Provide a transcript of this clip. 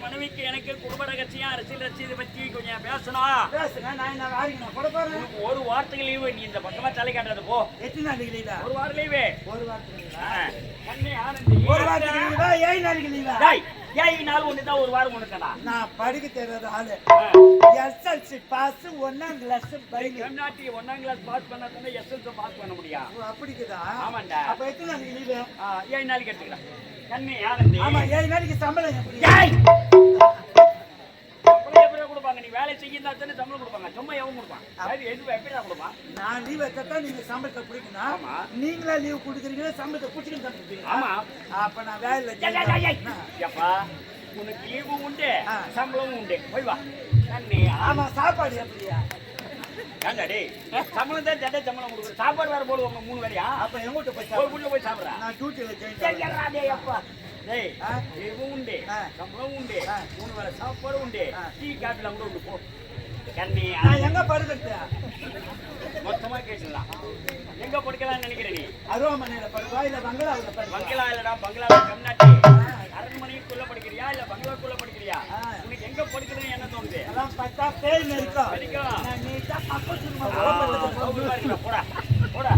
மனைவிக்கு எனக்கு குடும்ப ரகசியம் அரசியல் ரசியதை பத்தி கொஞ்சம் பேசணும். ஒரு வாரத்துக்கு லீவு. நீ இந்த பக்கமா தலை காட்டுறது போ. எத்தனை நாளைக்கு லீவா? ஒரு வாரம் லீவு. ஒரு வாரத்துக்கு கண்ணே ஆனந்தி ஒரு வாரத்துக்கு லீவா? 7 நாளைக்கு லீவா? டேய் 7 நாள் ஒண்ணு தான் ஒரு வாரம் ஒண்ணுடா. நான் படிக்க தெரியாத ஆளு. எஸ்எல்சி பாஸ் 1ஆம் கிளாஸ் பைக். கம்னாட்டி 1ஆம் கிளாஸ் பாஸ் பண்ணா தானே எஸ்எல்சி பாஸ் பண்ண முடியும். அப்படிக்குதா? ஆமாண்டா. அப்ப எத்தனை நாளைக்கு லீவு? 7 நாளைக்கு எடுத்துக்கலாம். கண்ணே ஆனந்தி. ஆமா 7 நாளைக்கு சம்பளம் எப்படி? டேய் கொடுப்பாங்க. நீ வேலை செய்யறதா தானே சம்பளம் கொடுப்பாங்க. சும்மா எவன் கொடுப்பான்? அது எது எப்படிடா கொடுப்பான்? நான் லீவ் எடுத்தா நீங்க சம்பளத்தை பிடிக்கணும். ஆமா. நீங்களா லீவ் கொடுக்குறீங்க சம்பளத்தை பிடிச்சிட்டு தந்துட்டீங்க. ஆமா. அப்ப நான் வேலையில ஏப்பா உனக்கு லீவும் உண்டு சம்பளமும் உண்டு. போய் வா. ஆமா சாப்பாடு எப்படியா? ஏண்டாடி சம்பளம் தான் ஜட்ட சம்பளம் கொடுக்குற. சாப்பாடு வேற போடுவாங்க 3 வேளையா. அப்ப எங்கிட்ட போய் போய் சாப்பிடுறா. நான் டியூட்டில ஜெயிச்சேன். அப்பா டேய் லீவும் உண்டு சம்பளம் உண்டு 3 வேளை சாப்பாடு உண்டு. டீ காஃபிலாம் கூட உண்டு. போ கண்ணி. நான் எங்க படுக்கிறது? மொத்தமா கேட்டுலாம். எங்க படுக்கலாம்னு நினைக்கிற நீ? அருவாமனையில படுவா இல்ல பங்களாவுல படுவா? பங்களா இல்லடா. பங்களால கம்னாட்டி அரண்மனைக்குள்ள படிக்கிறியா இல்ல பங்களாக்குள்ள படிக்கிறியா? உனக்கு எங்க படிக்கிறதுன்னு என்ன தோணுது? எல்லாம் பார்த்தா பேய் இருக்கும். படிக்கும். நான் நீட்டா பக்கத்துல போடா போடா.